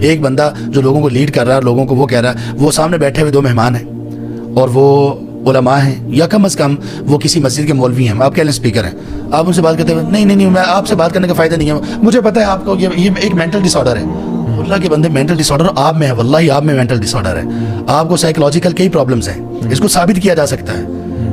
ایک بندہ جو لوگوں کو لیڈ کر رہا ہے, لوگوں کو وہ کہہ رہا ہے, وہ سامنے بیٹھے ہوئے 2 مہمان ہیں اور وہ علماء ہیں یا کم از کم وہ کسی مسجد کے مولوی ہیں, آپ کہہ لیں اسپیکر ہیں, آپ ان سے بات کرتے ہوئے نہیں میں آپ سے بات کرنے کا فائدہ نہیں ہے, مجھے پتہ ہے آپ کو یہ ایک مینٹل ڈس آرڈر ہے. اللہ کے بندے, مینٹل ڈس آرڈر آپ میں ہے, واللہ آپ میں مینٹل ڈس آرڈر ہے, آپ کو سائیکولوجیکل کئی پرابلمس ہیں, اس کو ثابت کیا جا سکتا ہے,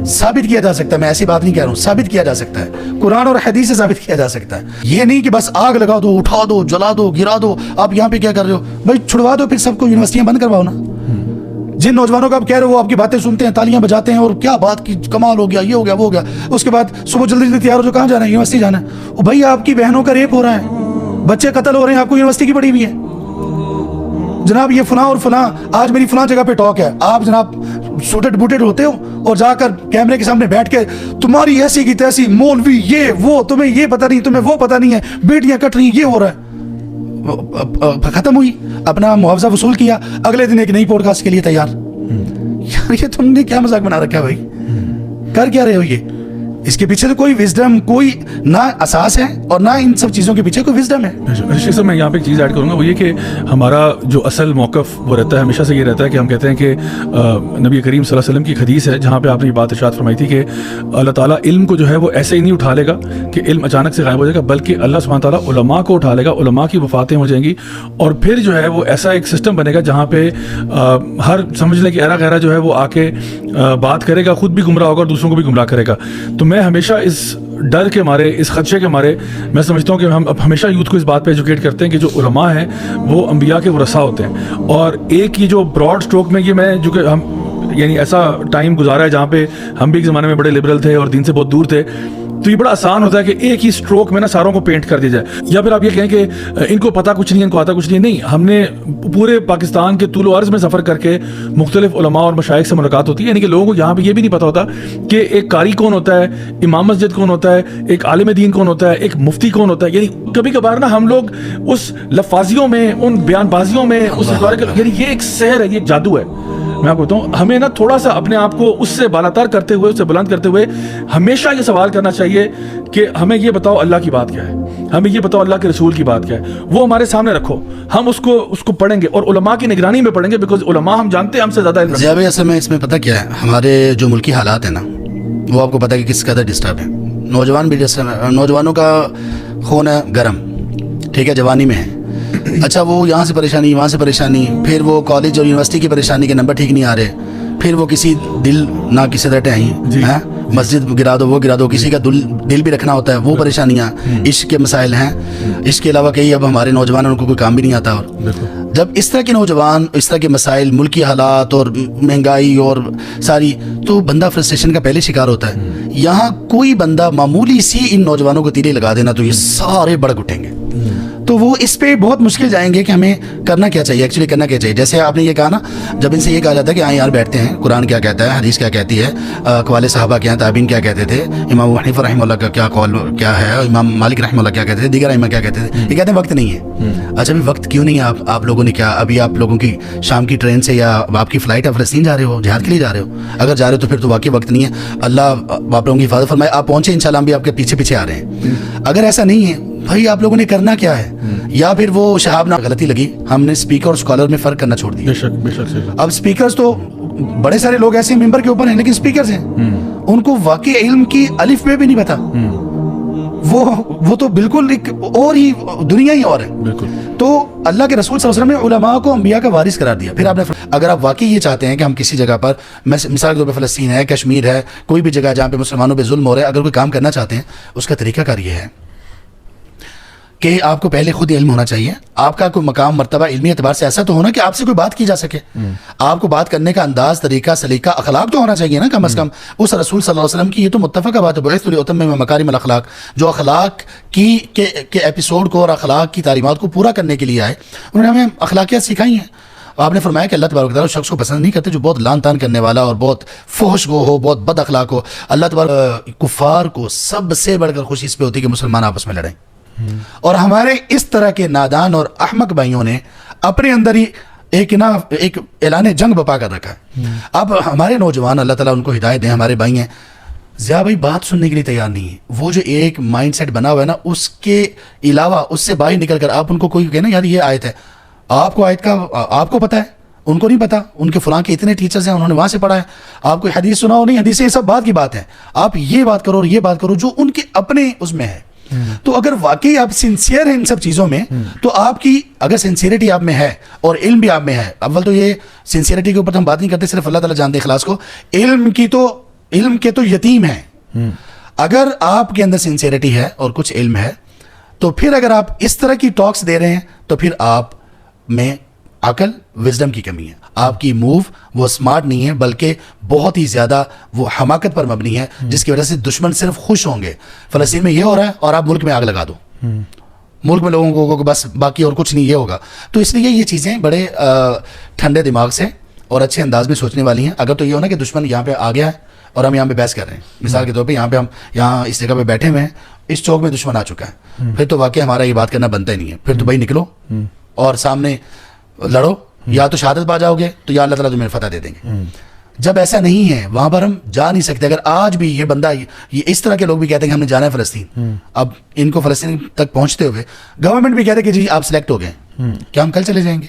ثابت کیا جا سکتا ہے, میں ایسی بات نہیں کہہ رہا ہوں, ثابت کیا جا سکتا ہے, قرآن اور حدیث سے ثابت کیا جا سکتا ہے. یہ نہیں کہ بس آگ لگا دو, اٹھا دو, جلا دو, گرا دو, آپ یہاں پہ کیا کر رہے ہو بھائی, چھڑوا دو پھر سب کو, یونیورسٹیاں بند کرواؤ نا. جن نوجوانوں کو آپ کہہ رہے ہو وہ آپ کی باتیں سنتے ہیں, تالیاں بجاتے ہیں اور کیا بات کی, کمال ہو گیا, یہ ہو گیا, وہ ہو گیا, اس کے بعد صبح جلدی تیار ہو جو کہاں جانا ہے, یونیورسٹی جانا ہے. بھائی آپ کی بہنوں کا ریپ ہو رہا ہے, بچے قتل ہو رہے ہیں, آپ کو یونیورسٹی کی پڑھی ہوئی ہے جناب, یہ فلاں اور فلاں, آج میری فلاں جگہ پہ ٹاک ہے, آپ جناب سوٹڈ بوٹڈ ہوتے ہو اور جا کر کیمرے کے سامنے بیٹھ کے تمہاری ایسی کی تیسی, مولوی یہ وہ, تمہیں یہ پتہ نہیں, تمہیں وہ پتہ نہیں ہے, بیٹیاں کٹ رہی, یہ ہو رہا ہے. ختم ہوئی, اپنا معاوضہ وصول کیا, اگلے دن ایک نئی پوڈ کاسٹ کے لیے تیار. یار یہ تم نے کیا مذاق بنا رکھا ہے بھائی, کر کیا رہے ہو یہ؟ اس کے پیچھے تو کوئی وزڈم, کوئی نہ اساس ہے اور نہ ان سب چیزوں کے پیچھے کوئی وزڈم ہے. شیخ صاحب میں یہاں پہ ایک چیز ایڈ کروں گا, وہ یہ کہ ہمارا جو اصل موقف وہ رہتا ہے ہمیشہ سے یہ رہتا ہے کہ ہم کہتے ہیں کہ نبی کریم صلی اللہ علیہ وسلم کی ایک حدیث ہے جہاں پہ آپ نے یہ بات ارشاد فرمائی تھی کہ اللہ تعالیٰ علم کو جو ہے وہ ایسے ہی نہیں اٹھا لے گا کہ علم اچانک سے غائب ہو جائے گا, بلکہ اللہ سبحانہ تعالیٰ علماء کو اٹھا لے گا, علماء کی وفاتیں ہو جائیں گی, اور پھر جو ہے وہ ایسا ایک سسٹم بنے گا جہاں پہ ہر سمجھ لیں کہ ایرا غیرہ جو ہے وہ آ کے بات کرے گا, خود بھی گمراہ ہوگا اور دوسروں کو بھی گمراہ کرے گا. تو میں ہمیشہ اس ڈر کے مارے, اس خدشے کے مارے میں سمجھتا ہوں کہ ہم ہمیشہ یوتھ کو اس بات پہ ایجوکیٹ کرتے ہیں کہ جو علماء ہیں وہ انبیاء کے ورثاء ہوتے ہیں. اور ایک ہی جو براڈ سٹروک میں یہ میں جو کہ ہم یعنی ایسا ٹائم گزارا ہے جہاں پہ ہم بھی ایک زمانے میں بڑے لبرل تھے اور دین سے بہت دور تھے, تو یہ بڑا آسان ہوتا ہے کہ ایک ہی سٹروک میں نا ساروں کو پینٹ کر دیا جائے, یا پھر آپ یہ کہیں کہ ان کو پتہ کچھ نہیں ہے, ان کو آتا کچھ نہیں. نہیں, ہم نے پورے پاکستان کے طول و عرض میں سفر کر کے مختلف علماء اور مشائخ سے ملاقات ہوتی ہے, یعنی کہ لوگوں کو یہاں پہ یہ بھی نہیں پتہ ہوتا کہ ایک قاری کون ہوتا ہے, امام مسجد کون ہوتا ہے, ایک عالم دین کون ہوتا ہے, ایک مفتی کون ہوتا ہے. یعنی کبھی کبھار نا ہم لوگ اس لفاظیوں میں, ان بیان بازیوں میں, اس یعنی یہ ایک سحر ہے, یہ ایک جادو ہے. میں آپ کو بتاؤں, ہمیں نا تھوڑا سا اپنے آپ کو اس سے بالاتر کرتے ہوئے, اس سے بلند کرتے ہوئے ہمیشہ یہ سوال کرنا چاہیے کہ ہمیں یہ بتاؤ اللہ کی بات کیا ہے, ہمیں یہ بتاؤ اللہ کے رسول کی بات کیا ہے, وہ ہمارے سامنے رکھو, ہم اس کو پڑھیں گے اور علماء کی نگرانی میں پڑھیں گے, بیکاز علماء ہم جانتے ہیں ہم سے زیادہ علم. ضیاء بھائی اصل میں اس میں پتہ کیا ہے, ہمارے جو ملکی حالات ہیں نا وہ آپ کو پتہ ہے کہ کس قدر ڈسٹرب ہے. نوجوان بھی نوجوانوں کا خون ہے گرم, ٹھیک ہے, جوانی میں ہے, اچھا وہ یہاں سے پریشانی, وہاں سے پریشانی, پھر وہ کالج اور یونیورسٹی کی پریشانی کے نمبر ٹھیک نہیں آ رہے, پھر وہ کسی دل نہ کسی طرح ٹہیں, مسجد گرا دو, وہ گرا دو, کسی کا دل بھی رکھنا ہوتا ہے, وہ پریشانیاں, عشق کے مسائل ہیں. اس کے علاوہ کئی اب ہمارے نوجوان ان کو کوئی کام بھی نہیں آتا. اور جب اس طرح کے نوجوان, اس طرح کے مسائل, ملکی حالات اور مہنگائی اور ساری, تو بندہ فرسٹریشن کا پہلے شکار ہوتا ہے. یہاں کوئی بندہ معمولی سی ان نوجوانوں کو تیرے لگا دینا تو یہ سارے بڑک اٹھیں گے, تو وہ اس پہ بہت مشکل جائیں گے کہ ہمیں کرنا کیا چاہیے, ایکچولی کرنا کیا چاہیے. جیسے آپ نے یہ کہا نا, جب ان سے یہ کہا جاتا ہے کہ ہاں یار بیٹھتے ہیں, قرآن کیا کہتا ہے, حدیث کیا کہتی ہے, اقوال صحابہ کیا ہیں, تابعین کیا کہتے تھے, امام ابو حنیفہ رحمہ اللہ کا کیا قول کیا ہے, امام مالک رحمہ اللہ کیا کہتے تھے, دیگر ائمہ کیا کہتے تھے. یہ کہتے ہیں وقت نہیں ہے. اچھا بھی وقت کیوں نہیں ہے, آپ لوگوں نے کیا ابھی آپ لوگوں کی شام کی ٹرین سے یا آپ کی فلائٹ ہے, فلسطین جا رہے ہو, جہاد کے لیے جا رہے ہو, اگر جا رہے ہو تو پھر تو واقعی وقت نہیں ہے. اللہ آپ لوگوں کی حفاظت فرمائے, آپ پہنچے انشاءاللہ, ہم بھی آپ کے پیچھے پیچھے آ رہے ہیں. اگر ایسا نہیں ہے بھائی, آپ لوگوں نے کرنا کیا ہے, یا پھر وہ شہاب نہ غلطی لگی, ہم نے اسپیکر اور اسکالر میں فرق کرنا چھوڑ دیا. اب اسپیکرز تو بڑے سارے لوگ ایسے ممبر کے اوپر ہیں لیکن اسپیکرز ہیں, ان کو واقعی علم کی الف بے بھی نہیں پتا, وہ تو بالکل ایک اور ہی دنیا ہی اور ہے. تو اللہ کے رسول صلی اللہ علیہ وسلم نے علماء کو انبیاء کا وارث قرار دیا. پھر آپ نے اگر آپ واقعی یہ چاہتے ہیں کہ ہم کسی جگہ پر, مثال کے طور پہ فلسطین ہے, کشمیر ہے, کوئی بھی جگہ جہاں پہ مسلمانوں پہ ظلم ہو رہا ہے, اگر کوئی کام کرنا چاہتے ہیں, اس کا طریقہ کار یہ ہے کہ آپ کو پہلے خود علم ہونا چاہیے. آپ کا کوئی مقام مرتبہ علمی اعتبار سے ایسا تو ہونا کہ آپ سے کوئی بات کی جا سکے. آپ کو بات کرنے کا انداز, طریقہ, سلیقہ, اخلاق تو ہونا چاہیے نا کم از کم. اس رسول صلی اللہ علیہ وسلم کی یہ تو متفقہ بات ہے, بعثت لاتمم مکارم الاخلاق, جو اخلاق کی کے ایپیسوڈ کو اور اخلاق کی تعلیمات کو پورا کرنے کے لیے آئے, انہوں نے ہمیں اخلاقیات سکھائی ہیں. آپ نے فرمایا کہ اللہ تبارک و تعالیٰ اس شخص کو پسند نہیں کرتے جو بہت لان تان کرنے والا اور بہت فحش گو ہو, بہت بد اخلاق ہو. اللہ تبارک کفار کو سب سے بڑھ کر خوشی اس پہ ہوتی ہے کہ مسلمان آپس میں لڑیں. اور ہمارے اس طرح کے نادان اور احمق بھائیوں نے اپنے اندر ہی ایک اعلان جنگ بپا کر رکھا ہے. اب ہمارے نوجوان, اللہ تعالیٰ ان کو ہدایت دیں, ہمارے بھائی ہیں, ضیاء بھائی بات سننے کے لیے تیار نہیں ہے. وہ جو ایک مائنڈ سیٹ بنا ہوا ہے نا, اس کے علاوہ اس سے باہر نکل کر آپ ان کو کوئی کہنا یار یہ آیت ہے, آپ کو آیت کا آپ کو پتہ ہے, ان کو نہیں پتا, ان کے فلاں کے اتنے ٹیچرز ہیں, انہوں نے وہاں سے پڑھا ہے, آپ کو حدیث سنا ہو نہیں, حدیث یہ سب بات کی بات ہے, آپ یہ بات کرو اور یہ بات کرو جو ان کے اپنے اس میں ہے. تو اگر واقعی آپ سنسیئر ہیں ان سب چیزوں میں, تو آپ کی اگر سنسیئرٹی آپ میں ہے اور علم بھی آپ میں ہے, اول تو یہ سنسیئرٹی کے اوپر ہم بات نہیں کرتے, صرف اللہ تعالیٰ جانتے اخلاص کو, علم کے تو یتیم ہیں. اگر آپ کے اندر سنسیئرٹی ہے اور کچھ علم ہے, تو پھر اگر آپ اس طرح کی ٹاکس دے رہے ہیں تو پھر آپ میں عقل وزڈم کی کمی ہے, آپ کی موو وہ سمارٹ نہیں ہے بلکہ بہت ہی زیادہ وہ حماقت پر مبنی ہے, جس کی وجہ سے دشمن صرف خوش ہوں گے فلسطین میں یہ ہو رہا ہے اور آپ ملک میں آگ لگا دو, ملک میں لوگوں کو بس باقی اور کچھ نہیں یہ ہوگا. تو اس لیے یہ چیزیں بڑے ٹھنڈے دماغ سے اور اچھے انداز میں سوچنے والی ہیں. اگر تو یہ ہونا کہ دشمن یہاں پہ آ گیا ہے اور ہم یہاں پہ بحث کر رہے ہیں, مثال کے طور پہ ہم یہاں اس جگہ پہ بیٹھے ہوئے ہیں, اس چوک میں دشمن آ چکا ہے, پھر تو واقعی ہمارا یہ بات کرنا بنتا ہی نہیں ہے. پھر تو بھائی نکلو اور سامنے لڑو, یا تو شہادت پا جاؤ گے تو یا اللہ تعالیٰ تمہیں فتح دے دیں گے. جب ایسا نہیں ہے وہاں پر ہم جا نہیں سکتے. اگر آج بھی یہ بندہ یہ اس طرح کے لوگ بھی کہتے ہیں کہ ہم نے جانا ہے فلسطین, اب ان کو فلسطین تک پہنچتے ہوئے گورنمنٹ بھی کہتے ہیں کہ جی آپ سلیکٹ ہو گئے, کیا ہم کل چلے جائیں گے؟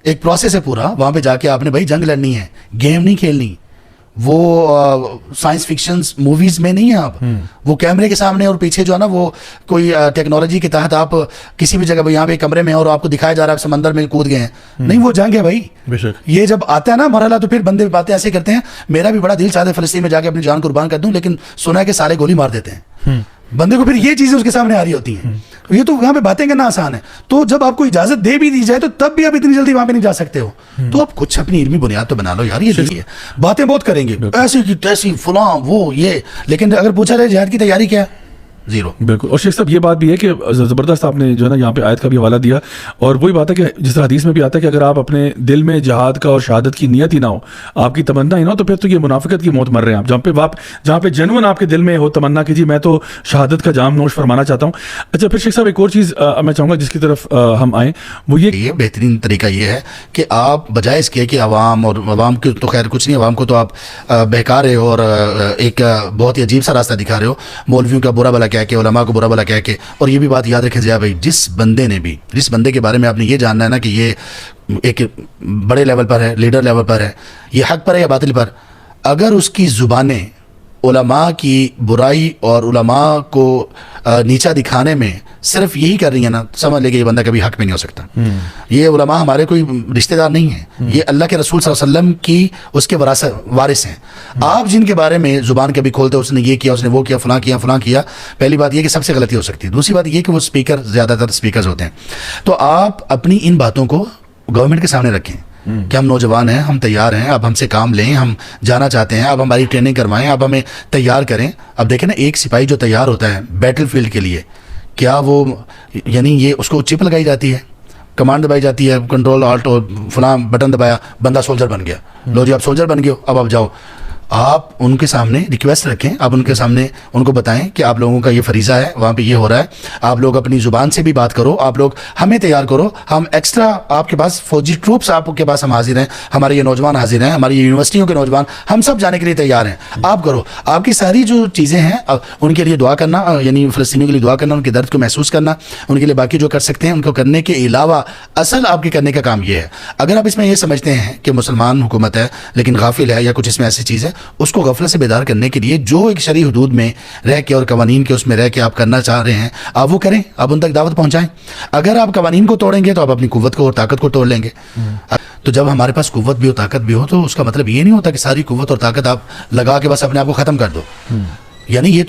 ایک پروسیس ہے پورا, وہاں پہ جا کے آپ نے بھائی جنگ لڑنی ہے, گیم نہیں کھیلنی. وہ سائنس فکشنز موویز میں نہیں ہیں آپ, وہ کیمرے کے سامنے اور پیچھے جو ہے نا وہ کوئی ٹیکنالوجی کے تحت آپ کسی بھی جگہ یہاں پہ کمرے میں اور آپ کو دکھایا جا رہا ہے سمندر میں کود گئے ہیں, نہیں, وہ جنگ ہے بھائی. یہ جب آتا ہے نا مرحلہ تو پھر بندے باتیں ایسے کرتے ہیں, میرا بھی بڑا دل چاہتا ہے فلسطین میں جا کے اپنی جان قربان کر دوں, لیکن سنا ہے کہ سارے گولی مار دیتے ہیں. بندے کو پھر یہ چیزیں اس کے سامنے آ رہی ہوتی ہیں. یہ تو وہاں پہ باتیں کرنا آسان ہے, تو جب آپ کو اجازت دے بھی دی جائے تو تب بھی آپ اتنی جلدی وہاں پہ نہیں جا سکتے ہو. تو آپ کچھ اپنی علمی بنیاد تو بنا لو یار. یہ باتیں بہت کریں گے ایسی کی تیسی فلاں وہ یہ, لیکن اگر پوچھا جائے جہاد کی تیاری کیا ہے, زیرو. بالکل. اور شیخ صاحب یہ بات بھی ہے کہ زبردست آپ نے جو ہے نا یہاں پہ آیت کا بھی حوالہ دیا, اور وہی بات ہے کہ جس طرح حدیث میں بھی آتا ہے کہ اگر آپ اپنے دل میں جہاد کا اور شہادت کی نیت ہی نہ ہو, آپ کی تمنا ہی نہ ہو, تو پھر تو یہ منافقت کی موت مر رہے ہیں آپ. جہاں پہ جنون آپ کے دل میں ہو تمنا کہ جی میں تو شہادت کا جام نوش فرمانا چاہتا ہوں. اچھا پھر شیخ صاحب ایک اور چیز میں چاہوں گا جس کی طرف ہم آئیں, وہ یہ بہترین طریقہ یہ ہے کہ آپ بجائے اس کے کہ عوام کی تو خیر کچھ نہیں, عوام کو تو آپ بہکا رہے ہو اور ایک بہت ہی عجیب سا راستہ دکھا رہے ہو, مولویوں کا برا بھلا کہہ کے, علماء کو برا بھلا کہہ کے. اور یہ بھی بات یاد رکھیں ضیاء بھائی, جس بندے کے بارے میں آپ نے یہ جاننا ہے نا کہ یہ ایک بڑے لیول پر ہے, لیڈر لیول پر ہے, یہ حق پر ہے یا باطل پر, اگر اس کی زبانیں علماء کی برائی اور علماء کو نیچا دکھانے میں صرف یہی کر رہی ہیں نا, سمجھ لے کہ یہ بندہ کبھی حق میں نہیں ہو سکتا. یہ علماء ہمارے کوئی رشتہ دار نہیں ہیں, یہ اللہ کے رسول صلی اللہ علیہ وسلم کی اس کے وارث ہیں. آپ جن کے بارے میں زبان کبھی کھولتے اس نے یہ کیا, اس نے وہ کیا, فلاں کیا, پہلی بات یہ کہ سب سے غلطی ہو سکتی ہے. دوسری بات یہ کہ وہ اسپیکر زیادہ تر اسپیکرز ہوتے ہیں. تو آپ اپنی ان باتوں کو گورنمنٹ کے سامنے رکھیں کہ ہم نوجوان ہیں, ہم تیار ہیں, اب ہم سے کام لیں, ہم جانا چاہتے ہیں, اب ہماری ٹریننگ کروائیں, اب ہمیں تیار کریں. اب دیکھیں نا ایک سپاہی جو تیار ہوتا ہے بیٹل فیلڈ کے لیے, کیا وہ یعنی یہ اس کو چپ لگائی جاتی ہے, کمانڈ دبائی جاتی ہے, کنٹرول آلٹ اور فلاں بٹن دبایا, بندہ سولجر بن گیا, لو جی آپ سولجر بن گئے ہو, اب آپ جاؤ. آپ ان کے سامنے ریکویسٹ رکھیں, آپ ان کے سامنے ان کو بتائیں کہ آپ لوگوں کا یہ فریضہ ہے, وہاں پہ یہ ہو رہا ہے, آپ لوگ اپنی زبان سے بھی بات کرو, آپ لوگ ہمیں تیار کرو, ہم ایکسٹرا آپ کے پاس فوجی ٹروپس آپ کے پاس ہم حاضر ہیں, ہمارے یہ نوجوان حاضر ہیں, ہماری یونیورسٹیوں کے نوجوان, ہم سب جانے کے لیے تیار ہیں, آپ کرو. آپ کی ساری جو چیزیں ہیں ان کے لیے دعا کرنا, یعنی فلسطینیوں کے لیے دعا کرنا, ان کے درد کو محسوس کرنا, ان کے لیے باقی جو کر سکتے ہیں ان کو کرنے کے علاوہ اصل آپ کے کرنے کا کام یہ ہے. اگر آپ اس میں یہ سمجھتے ہیں کہ مسلمان حکومت ہے لیکن غافل ہے یا کچھ اس میں ایسی چیز ہے, اس کو غفلت سے بیدار کرنے کے لیے جو ایک شرعی حدود میں رہ کے اور قوانین کے اس میں رہ کے آپ کرنا چاہ رہے ہیں, آپ وہ کریں, آپ ان تک دعوت پہنچائیں. اگر آپ قوانین کو توڑیں گے تو آپ اپنی قوت کو اور طاقت کو توڑ لیں گے. تو جب ہمارے پاس قوت بھی ہو طاقت بھی ہو تو اس کا مطلب یہ نہیں ہوتا کہ ساری قوت اور طاقت آپ لگا کے بس اپنے آپ کو ختم کر دو. یعنی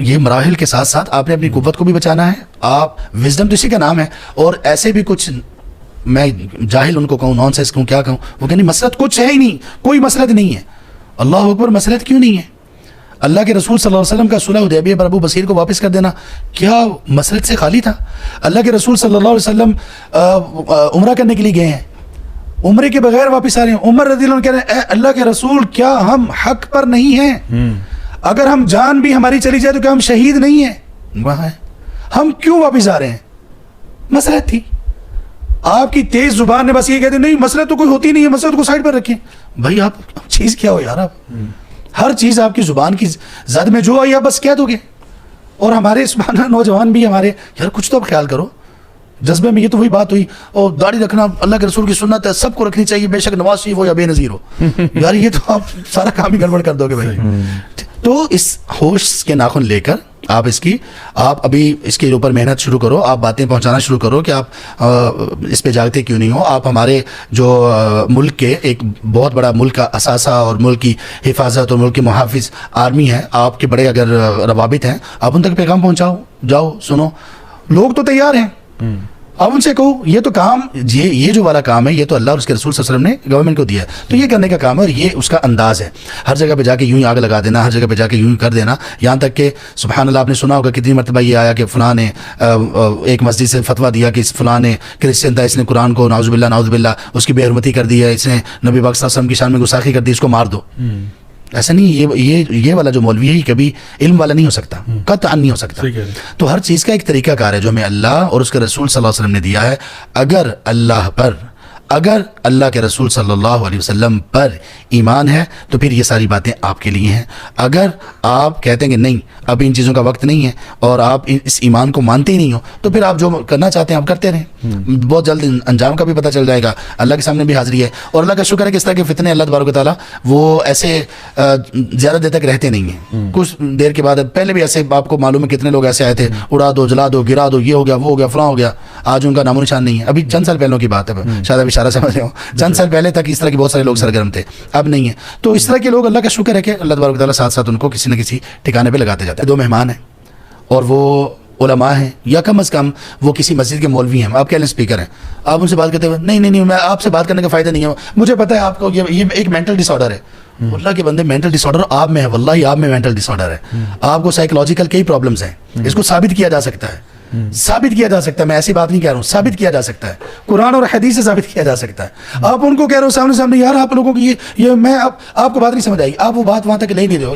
یہ مراحل کے ساتھ ساتھ آپ نے اپنی قوت کو بھی بچانا ہے. آپ وزڈم تو اسی کا نام ہے, اور ایسے بھی کچھ میں جاہل ان کو کہوں, نان سینس کہوں, کیا کہوں, وہ کہنی مسلط کچھ ہے ہی نہیں, کوئی مسلط نہیں ہے. اللہ اکبر, مسلط کیوں نہیں ہے؟ اللہ کے رسول صلی اللہ علیہ وسلم کا صلح حدیبیہ پر ابو بصیر کو واپس کر دینا کیا مسلط سے خالی تھا؟ اللہ کے رسول صلی اللہ علیہ وسلم عمرہ کرنے کے لیے گئے ہیں, عمرے کے بغیر واپس آ رہے ہیں. عمر رضی اللہ عنہ کہہ رہے ہیں, اے اللہ کے رسول کیا ہم حق پر نہیں ہیں؟ اگر ہم جان بھی ہماری چلی جائے تو کیا ہم شہید نہیں ہیں؟ وہاں ہے, ہم کیوں واپس آ رہے ہیں؟ مسلط تھی. آپ کی تیز زبان نے بس یہ کہتے نہیں مسئلہ تو کوئی ہوتی نہیں ہے, مسئلہ کو سائڈ پر رکھیں. بھائی آپ چیز کیا ہو یار, آپ ہر چیز آپ کی زبان کی زد میں جو آئی آپ بس کہہ دو گے. اور ہمارے نوجوان بھی ہمارے یار کچھ تو اب خیال کرو جذبے میں یہ تو وہی بات ہوئی، اور داڑھی رکھنا اللہ کے رسول کی سنت ہے، سب کو رکھنی چاہیے، بے شک نواز شریف ہو یا بے نظیر ہو. یار یہ تو آپ سارا کام ہی گڑبڑ کر دو گے بھائی. تو اس ہوش کے ناخن لے کر آپ ابھی اس کے اوپر محنت شروع کرو، آپ باتیں پہنچانا شروع کرو کہ آپ اس پہ جاگتے کیوں نہیں ہو. آپ ہمارے جو ملک کے ایک بہت بڑا ملک کا اثاثہ اور ملک کی حفاظت اور ملک کے محافظ آرمی ہے، آپ کے بڑے اگر روابط ہیں، آپ ان تک پیغام پہنچاؤ، جاؤ سنو. لوگ تو تیار ہیں، آپ ان سے کہو یہ تو کام، یہ جو والا کام ہے یہ تو اللہ اور اس کے رسول صلی اللہ علیہ وسلم نے گورنمنٹ کو دیا ہے، تو یہ کرنے کا کام ہے، اور یہ اس کا انداز ہے. ہر جگہ پہ جا کے یوں ہی آگ لگا دینا، ہر جگہ پہ جا کے یوں ہی کر دینا، یہاں تک کہ سبحان اللہ آپ نے سنا ہوگا کتنی مرتبہ یہ آیا کہ فلاں نے ایک مسجد سے فتویٰ دیا کہ فلاں نے کرسچن تھا، اس نے قرآن کو نعوذ باللہ اس کی بے حرمتی کر دی ہے، اس نے نبی پاک صلی اللہ علیہ وسلم کی شان میں گستاخی کر دی، اس کو مار دو. ایسا نہیں، یہ والا جو مولوی ہے یہ کبھی علم والا نہیں ہو سکتا، قطعا نہیں ہو سکتا. تو ہر چیز کا ایک طریقہ کار ہے جو ہمیں اللہ اور اس کے رسول صلی اللہ علیہ وسلم نے دیا ہے. اگر اللہ کے رسول صلی اللہ علیہ وسلم پر ایمان ہے تو پھر یہ ساری باتیں آپ کے لیے ہیں. اگر آپ کہتے ہیں کہ نہیں ابھی ان چیزوں کا وقت نہیں ہے اور آپ اس ایمان کو مانتے ہی نہیں ہو، تو پھر آپ جو کرنا چاہتے ہیں آپ کرتے رہیں، بہت جلد انجام کا بھی پتہ چل جائے گا، اللہ کے سامنے بھی حاضری ہے. اور اللہ کا شکر ہے کہ اس طرح کے فتنے اللہ تبارک و تعالیٰ وہ ایسے زیادہ دیر تک رہتے نہیں ہیں. کچھ دیر کے بعد پہلے بھی ایسے آپ کو معلوم ہے کتنے لوگ ایسے آئے تھے، اڑا دو، جلا دو، گرا دو، یہ ہو گیا، وہ ہو گیا، فلاں ہو گیا، آج ان کا نام و نشان نہیں ہے. ابھی چند سال پہلوں کی بات ہے، شاید ابھی اشارہ سمجھ رہے ہو، چند سال پہلے تک اس طرح کے بہت سارے لوگ سرگرم تھے، اب نہیں ہے. تو اس طرح کے لوگ اللہ کا شکر ہے کہ اللہ تبارک و تعالیٰ ساتھ ساتھ ان کو کسی نہ کسی ٹھکانے پہ لگاتے جاتے ہیں. دو مہمان ہیں اور وہ علماء ہیں یا کم از کم وہ کسی مسجد کے مولوی ہیں، آپ کہہ لیں اسپیکر ہیں، آپ ان سے بات کرتے ہوئے نہیں میں آپ سے بات کرنے کا فائدہ نہیں ہے، مجھے پتہ ہے آپ کو یہ ایک مینٹل ڈس آرڈر ہے. اللہ کے بندے مینٹل ڈس آرڈر آپ میں ہے، واللہ آپ میں مینٹل ڈس آرڈر ہے، آپ کو سائیکولوجیکل کئی پرابلمس ہیں، اس کو ثابت کیا جا سکتا ہے، ثابت کیا جا سکتا ہے. میں ایسی بات نہیں کہہ رہا ہوں، ثابت کیا جا سکتا ہے، قرآن اور حدیث سے ثابت کیا جا سکتا ہے. آپ ان کو کہہ رہے ہو سامنے یار آپ لوگوں کی یہ میں آپ کو بات نہیں سمجھ آئی، آپ وہ بات وہاں تک لے نہیں رہے ہو،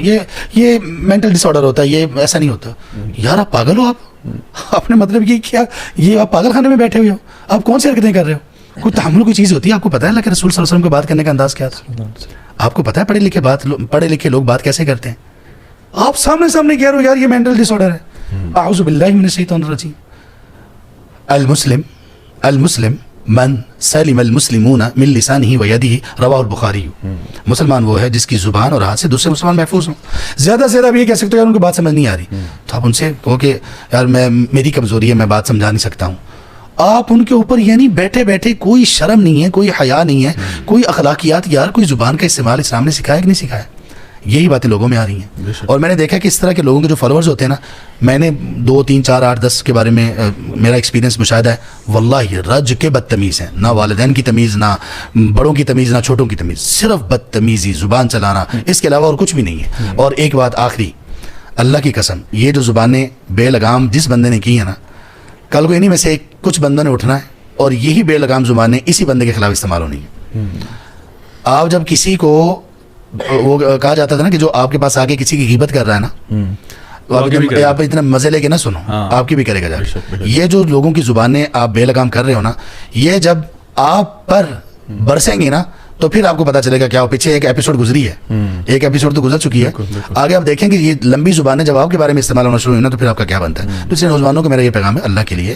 یہ مینٹل ڈس آرڈر ہوتا ہے، یہ ایسا نہیں ہوتا. یار آپ پاگل ہو، آپ نے مطلب یہ کیا، یہ آپ پاگل خانے میں بیٹھے ہوئے ہو، آپ کون سی حرکتیں کر رہے ہو؟ کوئی تحمل کی چیز ہوتی ہے. آپ کو پتہ ہے اللہ کے رسول صلی اللہ علیہ وسلم کو بات کرنے کا انداز کیا تھا؟ آپ کو پتہ ہے پڑھے لکھے لوگ بات کیسے کرتے ہیں؟ آپ سامنے کہہ رہے ہو یار یہ مینٹل ڈس آرڈر ہے. اعوذ باللہ من الشیطان الرجیم. المسلم من سلم المسلمون من لسانه ويده رواہ البخاری. مسلمان وہ ہے جس کی زبان اور ہاتھ سے دوسرے مسلمان محفوظ ہوں. زیادہ سے زیادہ آپ یہ کہہ سکتے ہو یار ان کو بات سمجھ نہیں آ رہی، تو آپ ان سے کہو کہ یار میری کمزوری ہے، میں بات سمجھا نہیں سکتا ہوں. آپ ان کے اوپر یعنی بیٹھے کوئی شرم نہیں ہے، کوئی حیا نہیں ہے، کوئی اخلاقیات، یار کوئی زبان کا استعمال اسلام نے سکھایا کہ نہیں سکھایا؟ یہی باتیں لوگوں میں آ رہی ہیں. اور میں نے دیکھا کہ اس طرح کے لوگوں کے جو فالوورز ہوتے ہیں نا، میں نے 2 3 4 8 10 کے بارے میں میرا ایکسپیرینس مشاہدہ ہے، واللہ رج کے بدتمیز ہیں، نہ والدین کی تمیز، نہ بڑوں کی تمیز، نہ چھوٹوں کی تمیز، صرف بدتمیزی، زبان چلانا، اس کے علاوہ اور کچھ بھی نہیں ہے. اور ایک بات آخری، اللہ کی قسم، یہ جو زبانیں بے لگام جس بندے نے کی ہے نا، کل کو انہیں میں سے کچھ بندوں نے اٹھنا ہے اور یہی بے لگام زبانیں اسی بندے کے خلاف استعمال ہونی ہے. آپ جب کسی کو وہ کہا جاتا تھا نا کہ جو آپ کے پاس آ کے کسی کی غیبت کر رہا ہے نا، آپ اتنا مزے لے کے نہ سنو، آپ کی بھی کرے گا جا کے. یہ جو لوگوں کی زبانیں آپ بے لگام کر رہے ہو نا، یہ جب آپ پر برسیں گی نا تو پھر آپ کو پتا چلے گا کیا. پیچھے ایک ایپیسوڈ گزری ہے، ایک ایپیسوڈ تو گزر چکی ہے، آگے آپ دیکھیں کہ یہ لمبی زبانیں جب آپ کے بارے میں استعمال ہونا شروع ہوئی نا تو پھر آپ کا کیا بنتا ہے. تو اس لیے نوجوانوں کو میرا یہ پیغام ہے، اللہ کے لیے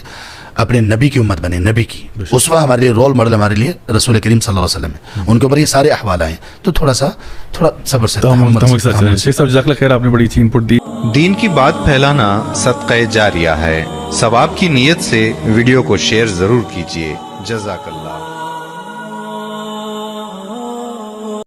اپنے نبی کی امت بنے، نبی کی اسوہ ہمارے لیے، رول ماڈل ہمارے لیے رسول کریم صلی اللہ علیہ وسلم ہے، ان کے اوپر یہ سارے احوال آئے ہیں. تو تھوڑا صبر سے. شیخ صاحب جزاک اللہ خیر، آپ نے بڑی اچھی انپٹ دی. دین کی بات پھیلانا صدقہ جاریہ ہے. ثواب کی نیت سے ویڈیو کو شیئر ضرور کیجیے. جزاک اللہ.